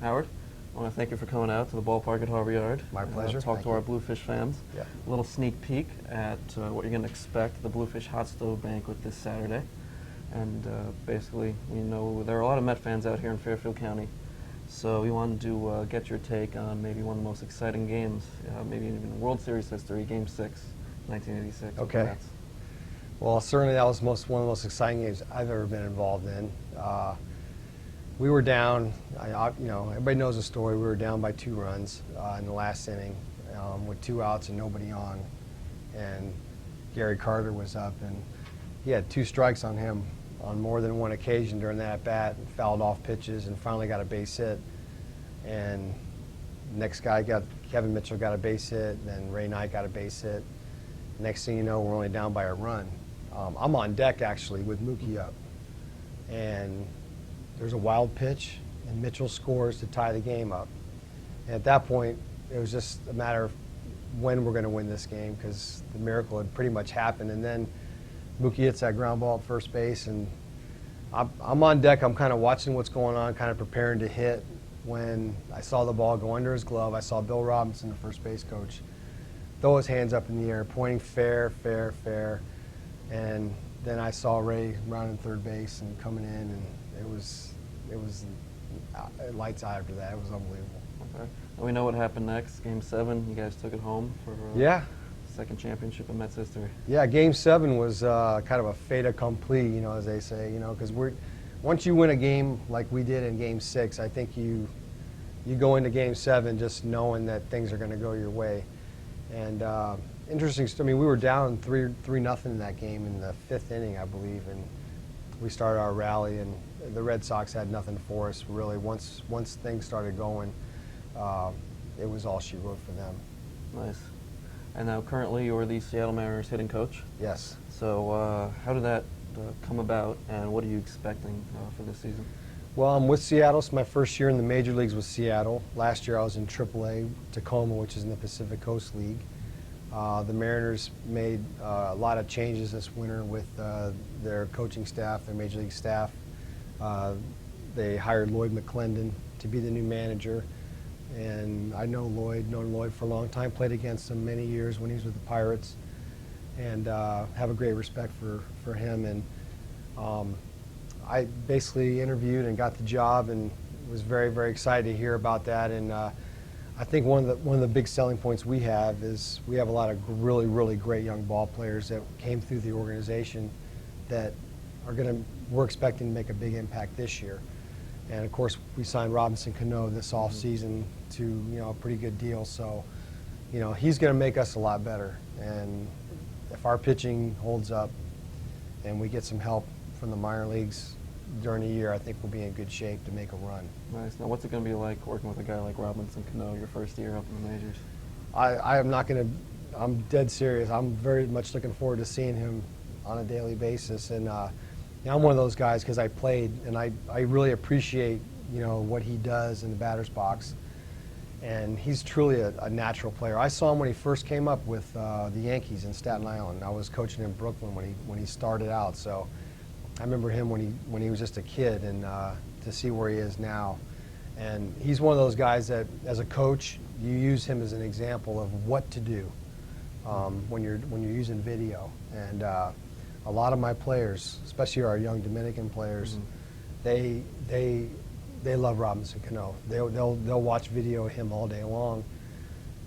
Howard, I want to thank you for coming out to the ballpark at Harvard Yard. My pleasure. Talk to our Bluefish fans. Yeah. A little sneak peek at what you're going to expect at the Bluefish Hot Stove Banquet this Saturday. And basically, we know there are a lot of Met fans out here in Fairfield County. So we wanted to get your take on maybe one of the most exciting games, maybe even in World Series history, Game 6, 1986. Okay. Well, certainly that was one of the most exciting games I've ever been involved in. We were down, everybody knows the story. We were down by 2 runs in the last inning with 2 outs and nobody on. And Gary Carter was up, and he had 2 strikes on him on more than one occasion during that at-bat, and fouled off pitches and finally got a base hit. And next guy Kevin Mitchell got a base hit, then Ray Knight got a base hit. Next thing you know, we're only down by a run. I'm on deck actually with Mookie up, and there's a wild pitch, and Mitchell scores to tie the game up. And at that point, it was just a matter of when we're going to win this game, because the miracle had pretty much happened. And then Mookie hits that ground ball at first base, and I'm on deck. I'm kind of watching what's going on, kind of preparing to hit, when I saw the ball go under his glove. I saw Bill Robinson, the first base coach, throw his hands up in the air, pointing fair, fair, fair. And then I saw Ray rounding third base and coming in, and it was lights out after that. It was unbelievable. Okay. And we know what happened next. Game 7, you guys took it home for second championship in Mets history. Yeah, Game 7 was kind of a fait accompli, as they say, because once you win a game like we did in Game 6, I think you go into Game 7 just knowing that things are going to go your way. And interesting, we were down 3-0 in that game in the 5th inning, I believe, and we started our rally, and the Red Sox had nothing for us really. Once things started going, it was all she wrote for them. Nice. And now currently you're the Seattle Mariners hitting coach. Yes. So how did that come about, and what are you expecting for this season? Well, I'm with Seattle. It's my first year in the major leagues with Seattle. Last year I was in AAA, Tacoma, which is in the Pacific Coast League. The Mariners made a lot of changes this winter with their coaching staff, their major league staff. They hired Lloyd McClendon to be the new manager. And I know known Lloyd for a long time, played against him many years when he was with the Pirates, and have a great respect for him. And I basically interviewed and got the job, and was very, very excited to hear about that. And I think one of the big selling points we have is we have a lot of really, really great young ball players that came through the organization that we're expecting to make a big impact this year. And of course, we signed Robinson Cano this offseason to a pretty good deal. So, he's going to make us a lot better. And if our pitching holds up and we get some help from the minor leagues during the year, I think we'll be in good shape to make a run. Nice. Now, what's it going to be like working with a guy like Robinson Cano your first year up in the majors? I'm dead serious. I'm very much looking forward to seeing him on a daily basis. And I'm one of those guys because I played, and I really appreciate what he does in the batter's box. And he's truly a natural player. I saw him when he first came up with the Yankees in Staten Island. I was coaching in Brooklyn when he started out, so I remember him when he was just a kid, and to see where he is now. And he's one of those guys that, as a coach, you use him as an example of what to do when you're using video. And a lot of my players, especially our young Dominican players, they love Robinson Cano. They'll watch video of him all day long,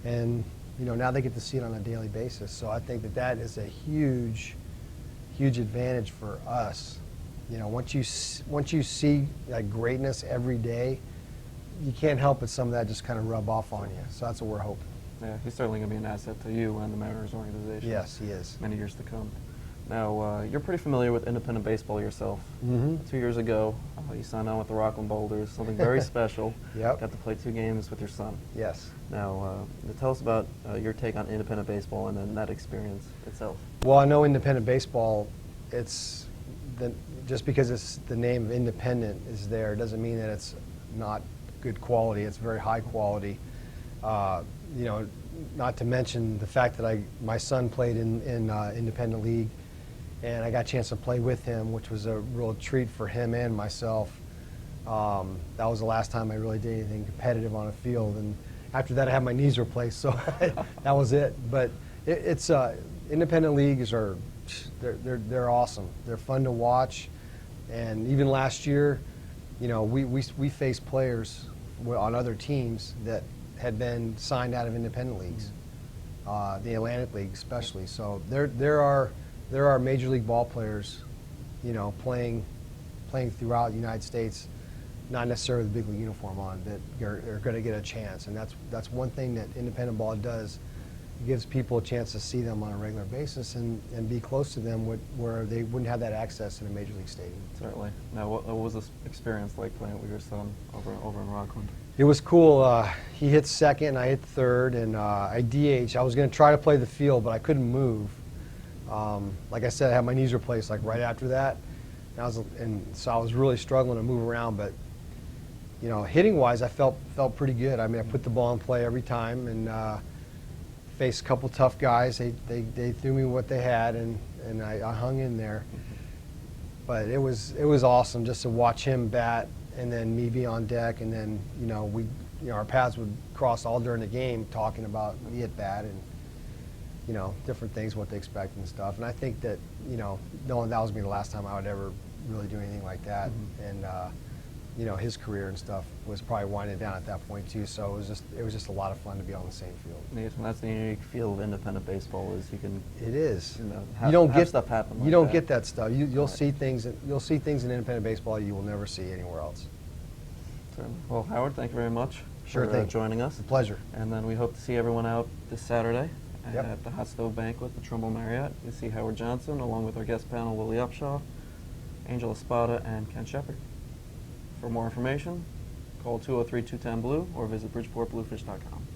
and now they get to see it on a daily basis. So I think that is a huge advantage for us. Once you see that greatness every day, you can't help but some of that just kind of rub off on you. So that's what we're hoping. Yeah, he's certainly going to be an asset to you and the Mariners organization. Yes, he is. Many years to come. Now, you're pretty familiar with independent baseball yourself. 2 years ago, you signed on with the Rockland Boulders, something very special. Yep. Got to play 2 games with your son. Yes. Now, tell us about your take on independent baseball and then that experience itself. Well, I know independent baseball, just because it's the name of independent is there, doesn't mean that it's not good quality. It's very high quality. Not to mention the fact that my son played in independent league, and I got a chance to play with him, which was a real treat for him and myself. That was the last time I really did anything competitive on a field, and after that I had my knees replaced, so that was it. But it's independent leagues they're awesome. They're fun to watch, and even last year, you know, we faced players on other teams that had been signed out of independent leagues, the Atlantic League especially. So there are Major League ball players, you know, playing throughout the United States, not necessarily with the big league uniform on, that are going to get a chance. And that's one thing that independent ball does. It gives people a chance to see them on a regular basis and be close to them where they wouldn't have that access in a Major League stadium. Certainly. Now, what was this experience like playing with your son over in Rockland? It was cool. He hit second, I hit third, and I DH. I was going to try to play the field, but I couldn't move. Like I said, I had my knees replaced like right after that, and so I was really struggling to move around. But you know, hitting-wise, I felt pretty good. I mean, I put the ball in play every time, and faced a couple tough guys. They threw me what they had, and I hung in there. But it was awesome just to watch him bat, and then me be on deck, and then you know our paths would cross all during the game, talking about me at bat and you know different things, what they expect and stuff. And I think that you know knowing that was gonna be the last time I would ever really do anything like that, and you know his career and stuff was probably winding down at that point too. So it was just a lot of fun to be on the same field. Neat. And that's the unique feel of independent baseball is you can. It is. You know, You don't have get stuff happen. You like don't that. get that stuff. You'll Right. see things. You'll see things in independent baseball you will never see anywhere else. Certainly. Well, Howard, thank you very much Sure for thing. joining us. It's a pleasure. And then we hope to see everyone out this Saturday Yep. at the Hot Stove Banquet, the Trumbull Marriott. You see Howard Johnson along with our guest panel, Willie Upshaw, Angel Espada, and Ken Shepard. For more information, call 203-210-BLUE or visit bridgeportbluefish.com.